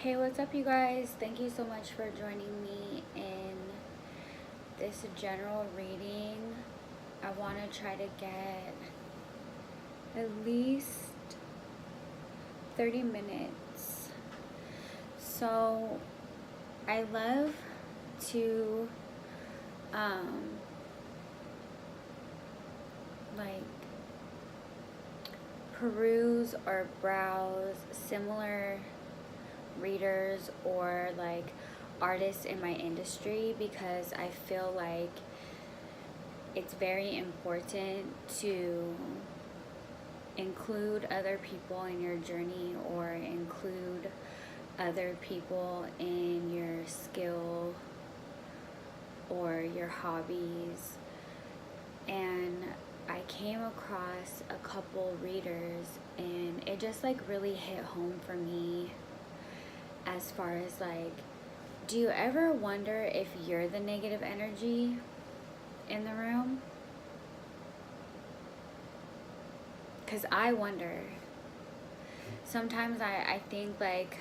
Hey, what's up, you guys? Thank you so much for joining me in this general reading. I want to try to get at least 30 minutes. So, I love to, like, peruse or browse similar readers or like artists in my industry, because I feel like it's very important to include other people in your journey or include other people in your skill or your hobbies. And I came across a couple readers and it just like really hit home for me, as far as like, do you ever wonder if you're the negative energy in the room? Because I wonder. Sometimes I think like,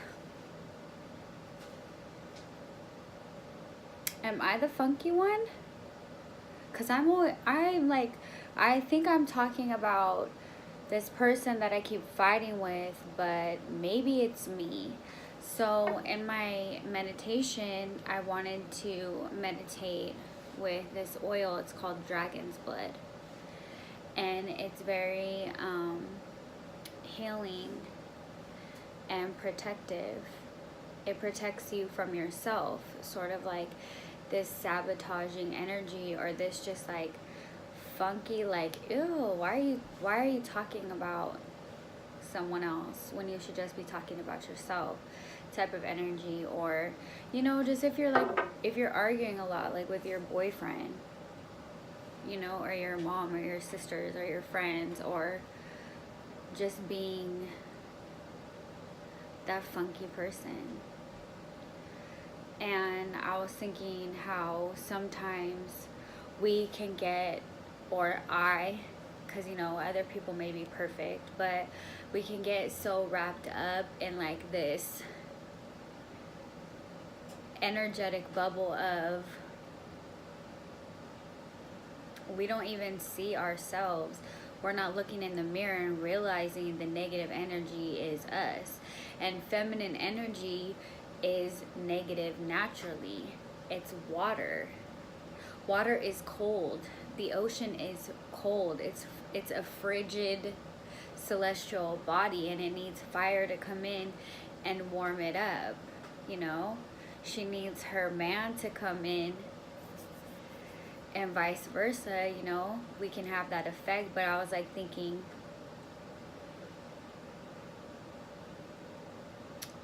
am I the funky one? Because I'm like, I think I'm talking about this person that I keep fighting with, but maybe it's me. So in my meditation, I wanted to meditate with this oil. It's called Dragon's Blood. And it's very healing and protective. It protects you from yourself, sort of like this sabotaging energy, or this just like funky, like, ew, why are you talking about someone else when you should just be talking about yourself type of energy. Or, you know, just if you're arguing a lot, like with your boyfriend, you know, or your mom or your sisters or your friends, or just being that funky person. And I was thinking how sometimes we can get, or because, you know, other people may be perfect, but we can get so wrapped up in like this energetic bubble of, we don't even see ourselves. We're not looking in the mirror and realizing the negative energy is us. And feminine energy is negative naturally. It's water. Water is cold. The ocean is cold. It's a frigid celestial body, and it needs fire to come in and warm it up. You know, she needs her man to come in, and vice versa. You know, we can have that effect. But I was like thinking,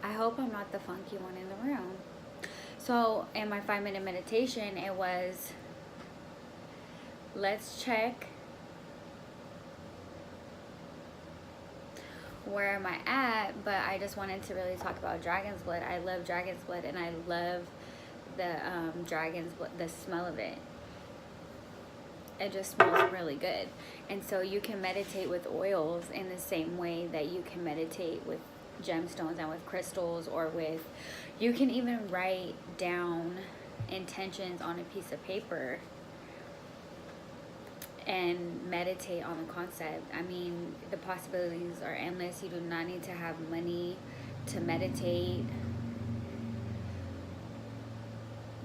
I hope I'm not the funky one in the room. So in my 5-minute meditation, it was, let's check where am I at. But I just wanted to really talk about Dragon's Blood. I love Dragon's Blood, and I love the Dragon's Blood, the smell of it. It just smells really good. And so you can meditate with oils in the same way that you can meditate with gemstones and with crystals, or with, you can even write down intentions on a piece of paper and meditate on the concept. I mean, the possibilities are endless. You do not need to have money to meditate.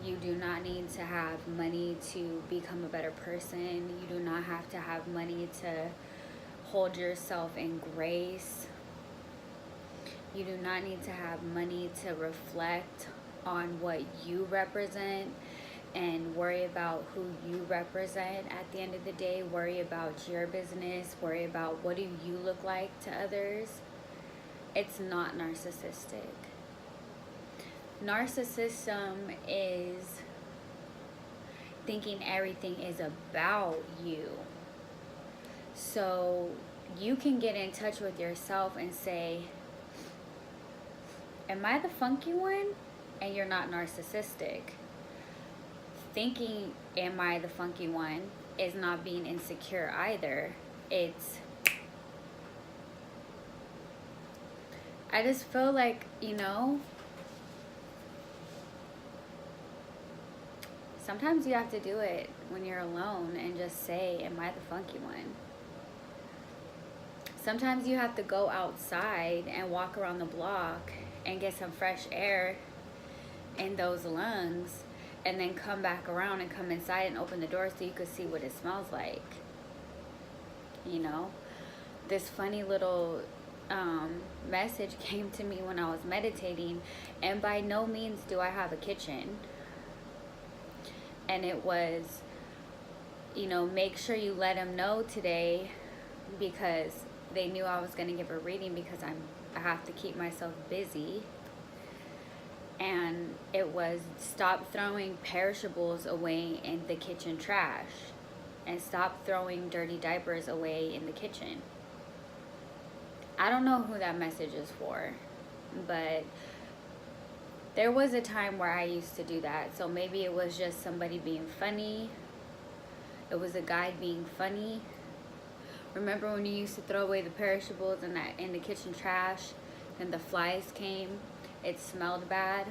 You do not need to have money to become a better person. You do not have to have money to hold yourself in grace. You do not need to have money to reflect on what you represent and worry about who you represent at the end of the day. Worry about your business. Worry about what do you look like to others. It's not narcissistic. Narcissism is thinking everything is about you. So you can get in touch with yourself and say, am I the funky one? And you're not narcissistic. Thinking, am I the funky one, is not being insecure either. It's, I just feel like, you know, sometimes you have to do it when you're alone and just say, am I the funky one? Sometimes you have to go outside and walk around the block and get some fresh air in those lungs, and then come back around and come inside and open the door so you could see what it smells like. You know, this funny little message came to me when I was meditating, and by no means do I have a kitchen. And it was, you know, make sure you let them know today, because they knew I was going to give a reading because I have to keep myself busy. And it was, stop throwing perishables away in the kitchen trash, and stop throwing dirty diapers away in the kitchen. I don't know who that message is for, but there was a time where I used to do that. So maybe it was just somebody being funny. It was a guy being funny. Remember when you used to throw away the perishables in the kitchen trash, and the flies came? It smelled bad.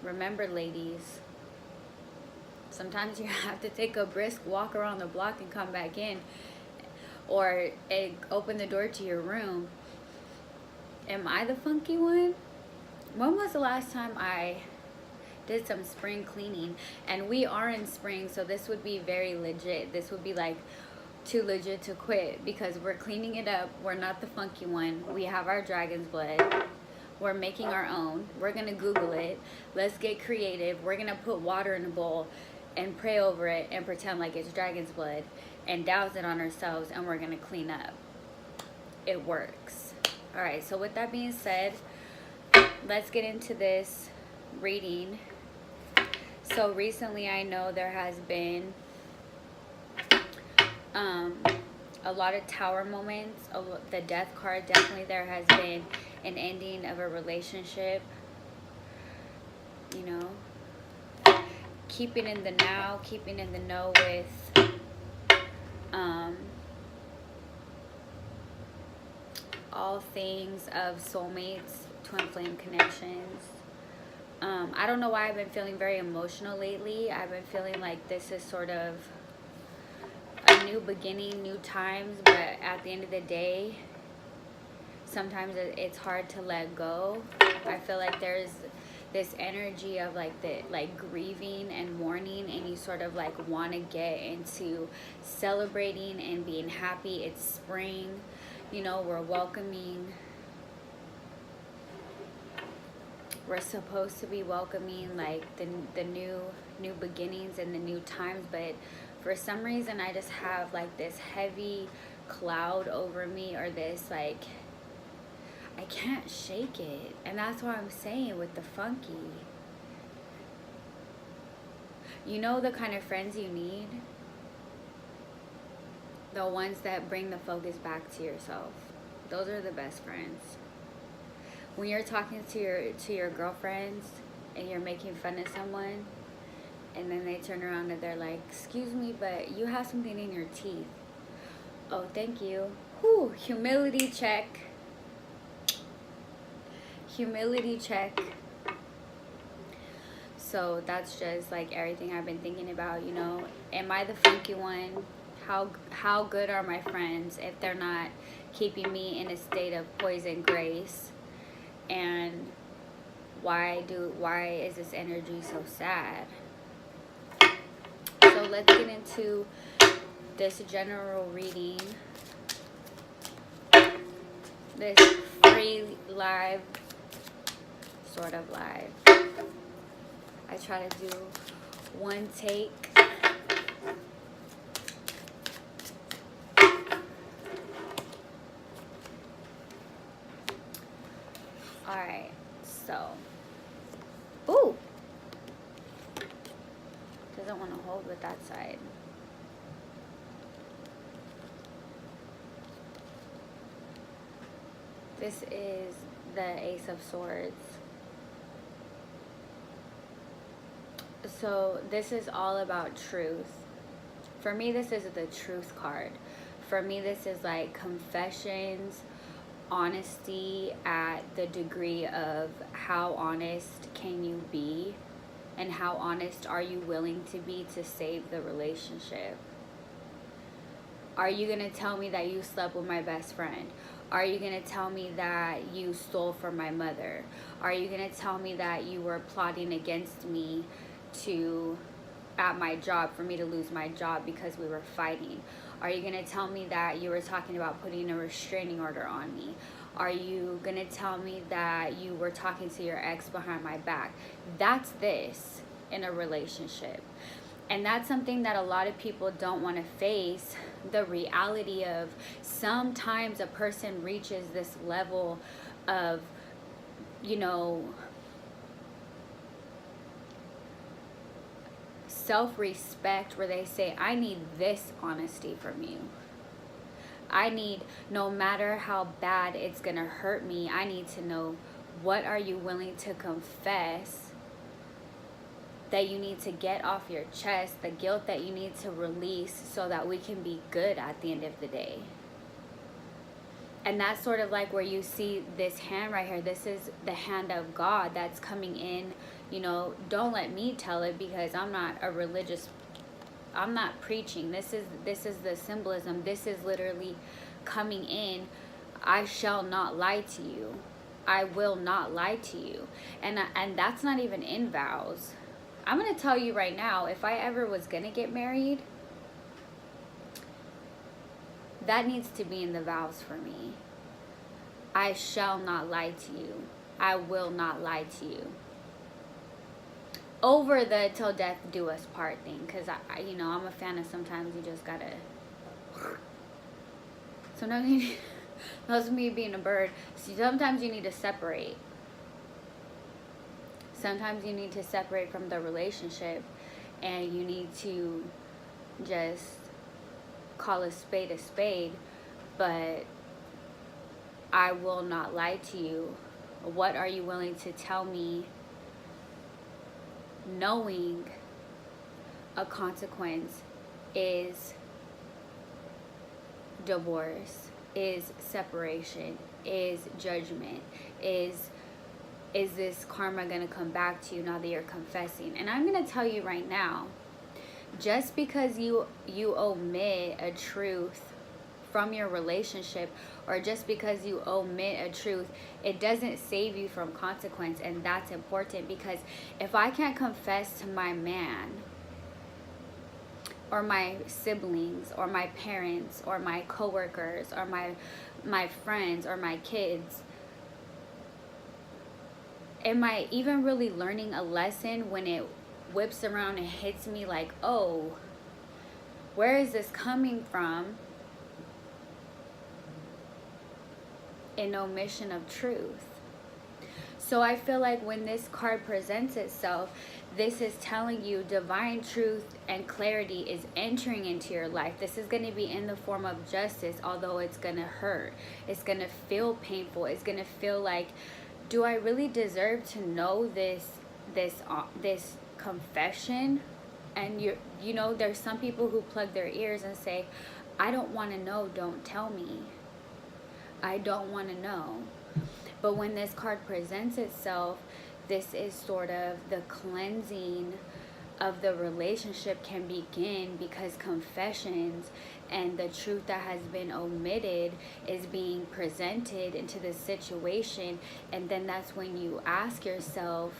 Remember, ladies, sometimes you have to take a brisk walk around the block and come back in, or open the door to your room. Am I the funky one? When was the last time I did some spring cleaning? And we are in spring, so this would be very legit. This would be like too legit to quit, because we're cleaning it up. We're not the funky one. We have our dragon's blood. We're making our own. We're gonna Google it. Let's get creative. We're gonna put water in a bowl and pray over it and pretend like it's dragon's blood and douse it on ourselves, and we're gonna clean up. It works. All right, so with that being said, let's get into this reading. So recently, I know there has been a lot of tower moments. The death card, definitely there has been an ending of a relationship. You know, keeping in the now, keeping in the know with all things of soulmates, twin flame connections. I don't know why I've been feeling very emotional lately. I've been feeling like this is sort of a new beginning, new times, but at the end of the day, sometimes it's hard to let go. I feel like there's this energy of like grieving and mourning, and you sort of like want to get into celebrating and being happy. It's spring, you know, we're welcoming. We're supposed to be welcoming like the new beginnings and the new times, but for some reason I just have like this heavy cloud over me, or this like, I can't shake it. And that's what I'm saying with the funky. You know the kind of friends you need? The ones that bring the focus back to yourself. Those are the best friends. When you're talking to your girlfriends and you're making fun of someone, and then they turn around and they're like, excuse me, but you have something in your teeth. Oh, thank you. Whew, humility check. Humility check. So that's just like everything I've been thinking about, you know. Am I the funky one? How good are my friends if they're not keeping me in a state of poison grace? And why is this energy so sad? So let's get into this general reading. This free live, sort of live. I try to do one take. Alright, so. Ooh! Doesn't want to hold with that side. This is the Ace of Swords. So this is all about truth. For me, this is the truth card. For me, this is like confessions, honesty at the degree of how honest can you be. And how honest are you willing to be to save the relationship? Are you going to tell me that you slept with my best friend? Are you going to tell me that you stole from my mother? Are you going to tell me that you were plotting against me at my job, for me to lose my job because we were fighting? Are you going to tell me that you were talking about putting a restraining order on me? Are you going to tell me that you were talking to your ex behind my back? That's this in a relationship. And that's something that a lot of people don't want to face, the reality of sometimes a person reaches this level of, self-respect where they say, I need this honesty from you. I need, no matter how bad it's going to hurt me, I need to know, what are you willing to confess that you need to get off your chest, the guilt that you need to release so that we can be good at the end of the day. And that's sort of like where you see this hand right here. This is the hand of God that's coming in. Don't let me tell it, because I'm not I'm not preaching. This is the symbolism. This is literally coming in. I shall not lie to you. I will not lie to you. And that's not even in vows. I'm going to tell you right now, if I ever was going to get married, that needs to be in the vows for me. I shall not lie to you. I will not lie to you. Over the till death do us part thing, because I'm a fan of sometimes you just gotta. Sometimes that's me being a bird. Sometimes you need to separate. Sometimes you need to separate from the relationship, and you need to just call a spade, but I will not lie to you. What are you willing to tell me, knowing a consequence is divorce, is separation, is judgment, is this karma going to come back to you now that you're confessing? And I'm going to tell you right now, just because you omit a truth from your relationship, or just because you omit a truth, it doesn't save you from consequence. And that's important, because if I can't confess to my man or my siblings or my parents or my coworkers or my friends or my kids, am I even really learning a lesson when it whips around and hits me like, oh, where is this coming from? An omission of truth. So I feel like when this card presents itself, this is telling you divine truth and clarity is entering into your life. This is going to be in the form of justice, although it's going to hurt. It's going to feel painful. It's going to feel like, do I really deserve to know this confession? And there's some people who plug their ears and say, I don't want to know, don't tell me. I don't want to know. But when this card presents itself, this is sort of the cleansing of the relationship can begin, because confessions and the truth that has been omitted is being presented into the situation. And then that's when you ask yourself,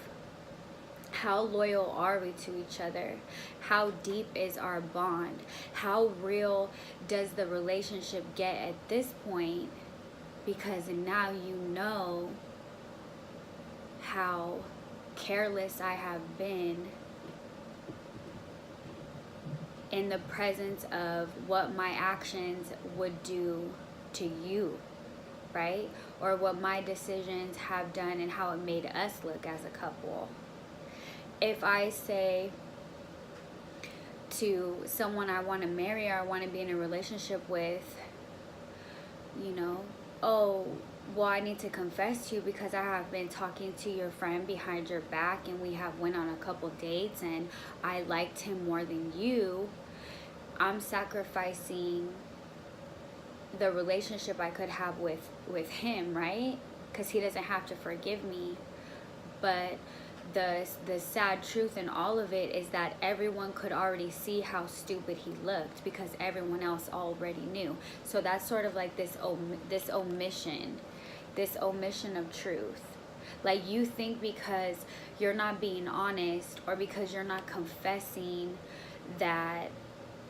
how loyal are we to each other? How deep is our bond? How real does the relationship get at this point? Because now you know how careless I have been in the presence of what my actions would do to you, right? Or what my decisions have done and how it made us look as a couple. If I say to someone I want to marry or I want to be in a relationship with, oh, well, I need to confess to you because I have been talking to your friend behind your back and we have went on a couple dates and I liked him more than you, I'm sacrificing the relationship I could have with him, right? Because he doesn't have to forgive me. But the sad truth in all of it is that everyone could already see how stupid he looked because everyone else already knew. So that's sort of like this omission of truth. Like, you think because you're not being honest, or because you're not confessing that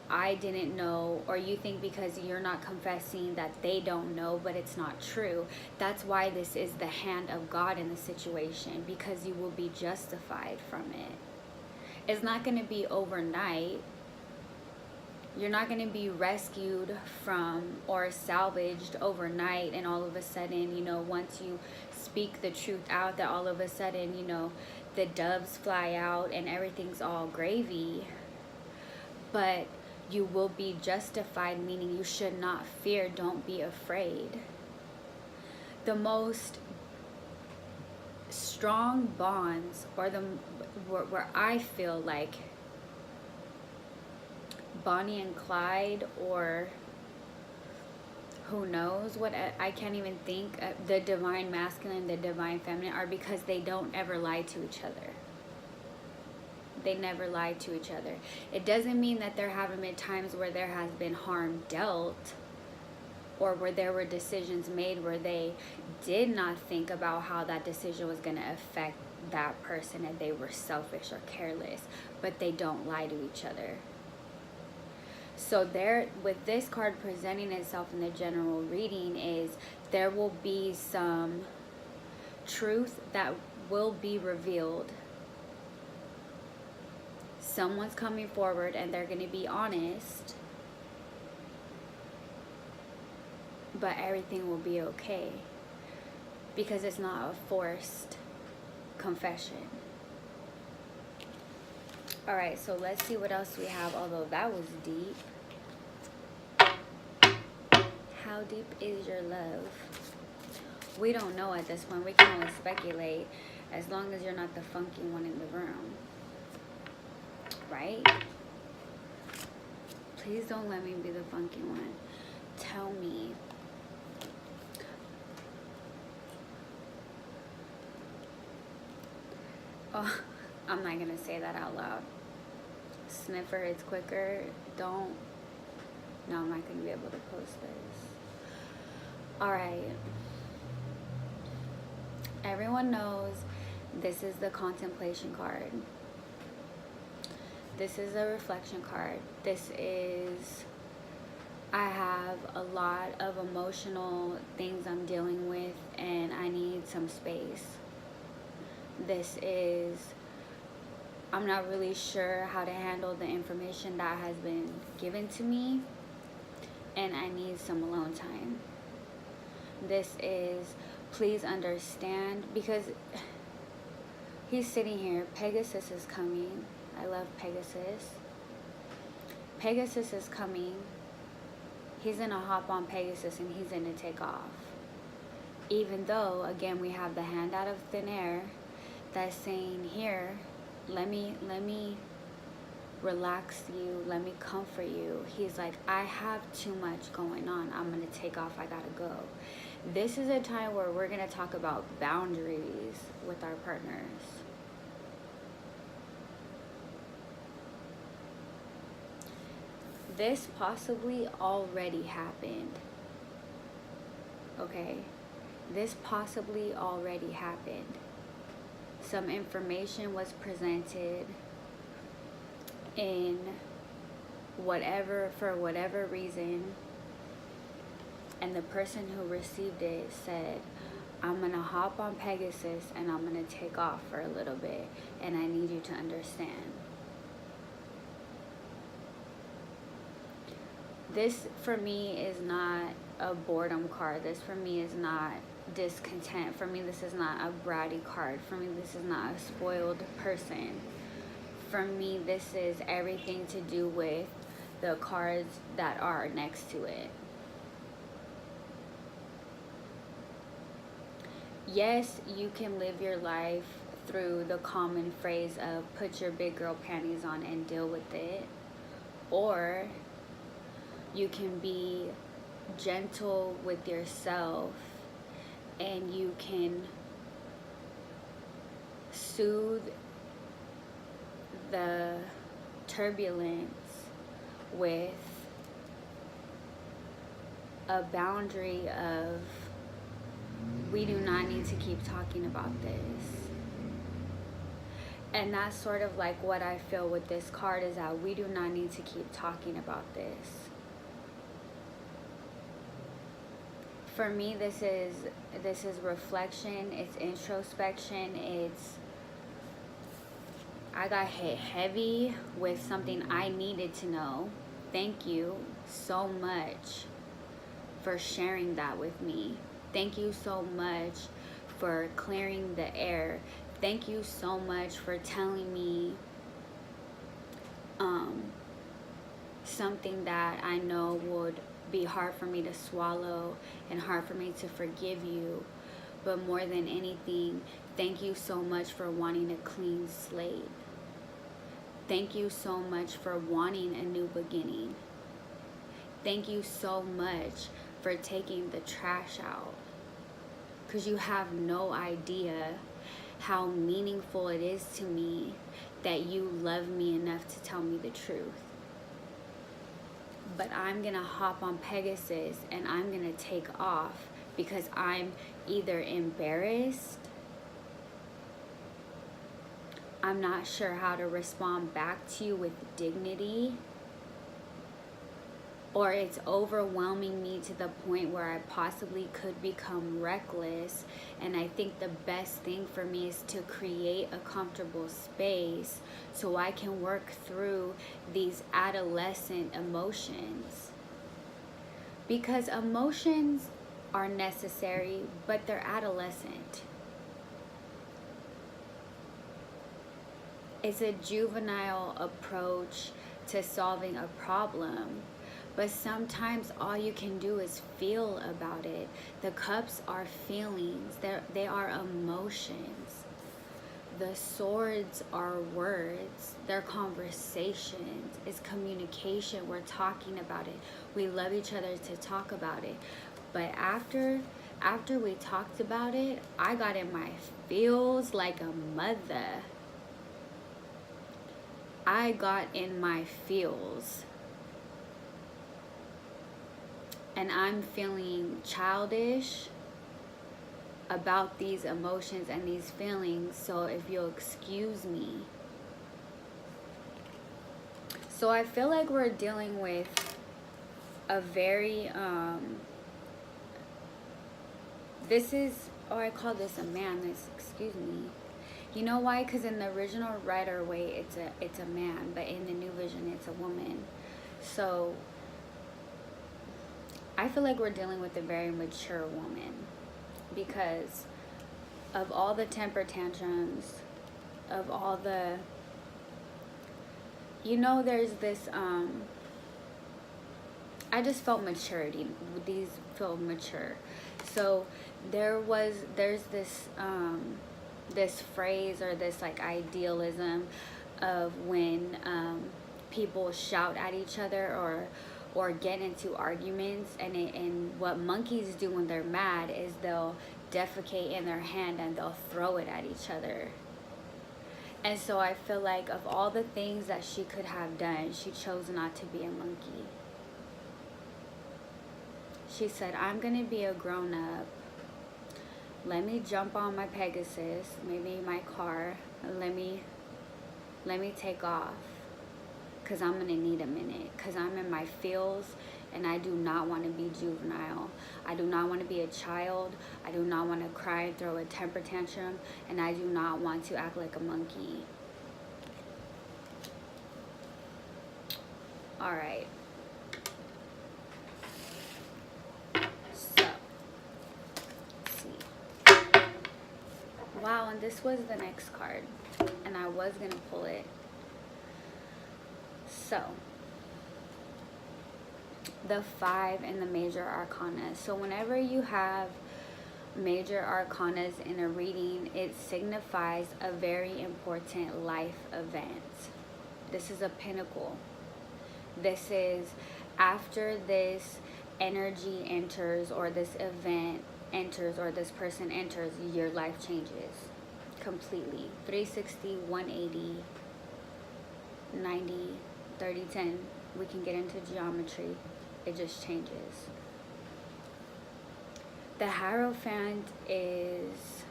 I didn't know, or you think because you're not confessing that they don't know, but it's not true. That's why this is the hand of God in the situation, because you will be justified from it. It's not going to be overnight. You're not going to be rescued from or salvaged overnight, and all of a sudden, you know, once you speak the truth out, that all of a sudden, you know, the doves fly out and everything's all gravy. But you will be justified, meaning you should not fear, don't be afraid. The most strong bonds, or where I feel like Bonnie and Clyde, or who knows what, I can't even think, the divine masculine, the divine feminine, are because they don't ever lie to each other. They never lie to each other. It doesn't mean that there haven't been times where there has been harm dealt, or where there were decisions made where they did not think about how that decision was going to affect that person, and they were selfish or careless, but they don't lie to each other. So there, with this card presenting itself in the general reading, is there will be some truth that will be revealed. Someone's coming forward and they're going to be honest, but everything will be okay, because it's not a forced confession. All right, so let's see what else we have, although that was deep. How deep is your love? We don't know at this point. We can only speculate, as long as you're not the funky one in the room. Right? Please don't let me be the funky one. Tell me. Oh, I'm not going to say that out loud. Sniffer, it's quicker. Don't. No, I'm not going to be able to post this. Alright. Everyone knows this is the contemplation card. This is a reflection card. This is, I have a lot of emotional things I'm dealing with and I need some space. This is, I'm not really sure how to handle the information that has been given to me, and I need some alone time. This is, please understand, because he's sitting here. Pegasus is coming. I love Pegasus. Pegasus is coming. He's gonna hop on Pegasus and he's gonna take off. Even though, again, we have the hand out of thin air that's saying, here, let me relax you, let me comfort you. He's like, I have too much going on. I'm gonna take off, I gotta go. This is a time where we're gonna talk about boundaries with our partners. This possibly already happened. Okay? This possibly already happened. Some information was presented in for whatever reason, and the person who received it said, I'm gonna hop on Pegasus and I'm gonna take off for a little bit, and I need you to understand. This for me is not a boredom card. This for me is not discontent. For me, this is not a bratty card. For me, this is not a spoiled person. For me, this is everything to do with the cards that are next to it. Yes, you can live your life through the common phrase of put your big girl panties on and deal with it. Or you can be gentle with yourself and you can soothe the turbulence with a boundary of, we do not need to keep talking about this. And that's sort of like what I feel with this card, is that we do not need to keep talking about this. For me, this is reflection, it's introspection, I got hit heavy with something I needed to know. Thank you so much for sharing that with me. Thank you so much for clearing the air. Thank you so much for telling me something that I know would be hard for me to swallow and hard for me to forgive you. But more than anything, thank you so much for wanting a clean slate. Thank you so much for wanting a new beginning. Thank you so much for taking the trash out. Because you have no idea how meaningful it is to me that you love me enough to tell me the truth. But I'm gonna hop on Pegasus and I'm gonna take off because I'm either embarrassed, I'm not sure how to respond back to you with dignity, or it's overwhelming me to the point where I possibly could become reckless. And I think the best thing for me is to create a comfortable space so I can work through these adolescent emotions. Because emotions are necessary, but they're adolescent. It's a juvenile approach to solving a problem. But sometimes all you can do is feel about it. The cups are feelings. They are emotions. The swords are words. They're conversations. It's communication. We're talking about it. We love each other to talk about it. But after we talked about it, I got in my feels like a mother. I got in my feels. And I'm feeling childish about these emotions and these feelings. So if you'll excuse me. So I feel like we're dealing with a very, I call this a man, excuse me. You know why? Because in the original Rider-Waite, it's a man, but in the new vision, it's a woman. So I feel like we're dealing with a very mature woman because of all the temper tantrums, of all the, there's this, I just felt maturity. These feel mature. So there's this, this phrase or this like idealism of when people shout at each other or get into arguments, and what monkeys do when they're mad is they'll defecate in their hand and they'll throw it at each other. And so I feel like of all the things that she could have done, she chose not to be a monkey. She said, I'm gonna be a grown-up. Let me jump on my Pegasus, maybe my car, and let me take off. Because I'm going to need a minute. Because I'm in my feels and I do not want to be juvenile. I do not want to be a child. I do not want to cry and throw a temper tantrum. And I do not want to act like a monkey. Alright. So, let's see. Wow, and this was the next card. And I was going to pull it. So, the 5 and the major arcana. So whenever you have major arcanas in a reading, it signifies a very important life event. This is a pinnacle. This is after this energy enters, or this event enters, or this person enters, your life changes completely. 360, 180, 90, 30, 10. We can get into geometry. It just changes. The Hierophant is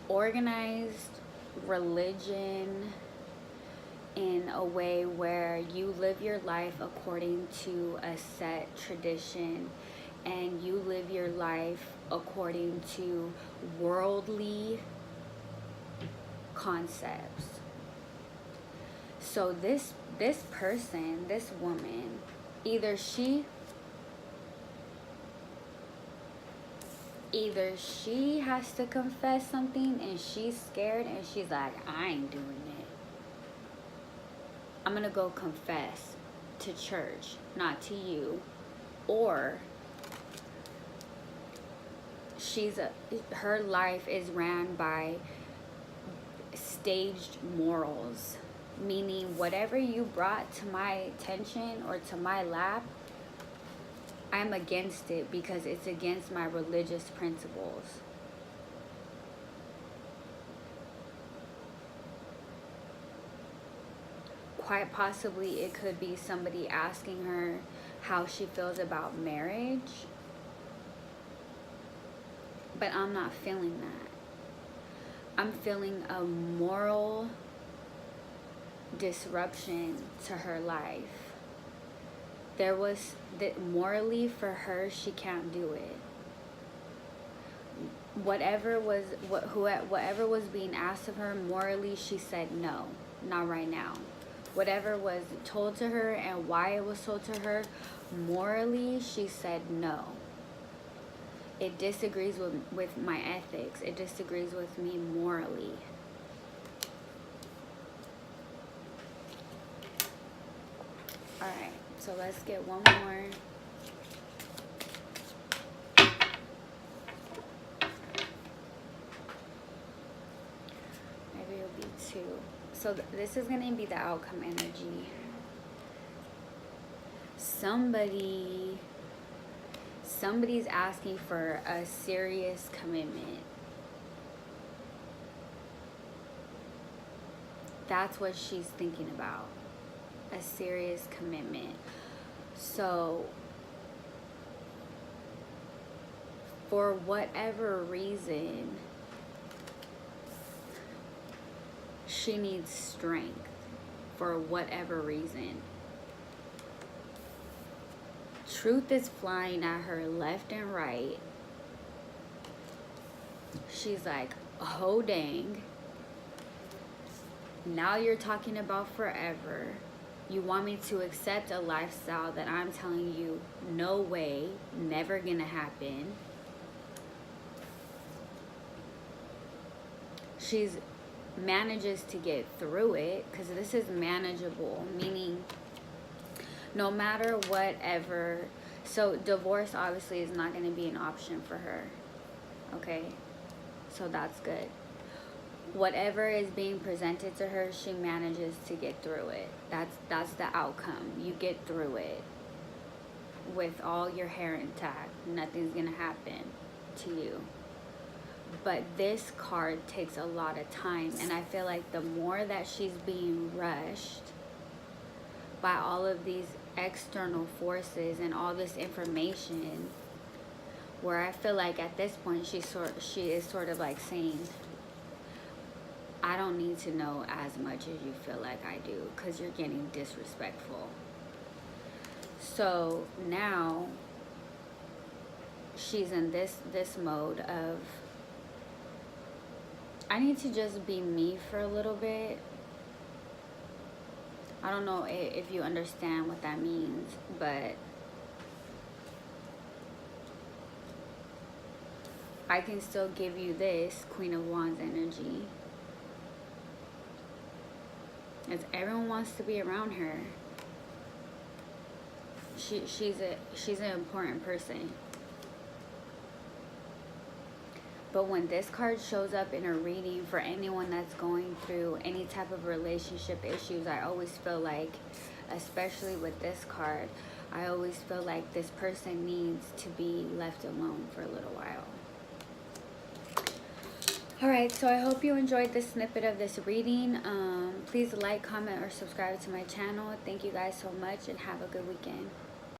organized religion in a way where you live your life according to a set tradition, and you live your life according to worldly concepts. So this person, this woman, either she has to confess something and she's scared and she's like, I ain't doing it. I'm gonna go confess to church, not to you. Or her life is ran by staged morals, meaning whatever you brought to my attention or to my lap, I'm against it because it's against my religious principles. Quite possibly it could be somebody asking her how she feels about marriage, but I'm not feeling that. I'm feeling a moral disruption to her life. There was that morally for her, she can't do it. Whatever was being asked of her morally, she said no, not right now. Whatever was told to her and why it was told to her morally, she said no. It disagrees with my ethics. It disagrees with me morally. Alright, so let's get one more. Maybe it'll be two. So this is going to be the outcome energy. Somebody's asking for a serious commitment. That's what she's thinking about. A serious commitment. So for whatever reason, she needs strength. For whatever reason. Truth is flying at her left and right. She's like, oh dang. Now you're talking about forever. You want me to accept a lifestyle that I'm telling you, no way, never gonna happen. She's manages to get through it because this is manageable, meaning no matter whatever. So divorce obviously is not going to be an option for her. Okay, so that's good. Whatever is being presented to her, she manages to get through it. That's the outcome. You get through it with all your hair intact. Nothing's going to happen to you. But this card takes a lot of time, and I feel like the more that she's being rushed by all of these external forces and all this information, where I feel like at this point she is sort of like saying, I don't need to know as much as you feel like I do, because you're getting disrespectful. So now she's in this mode of, I need to just be me for a little bit. I don't know if you understand what that means, but I can still give you this Queen of Wands energy. As everyone wants to be around her. She's an important person. But when this card shows up in a reading for anyone that's going through any type of relationship issues, I always feel like, especially with this card, I always feel like this person needs to be left alone for a little while. Alright, so I hope you enjoyed this snippet of this reading. Please like, comment, or subscribe to my channel. Thank you guys so much and have a good weekend.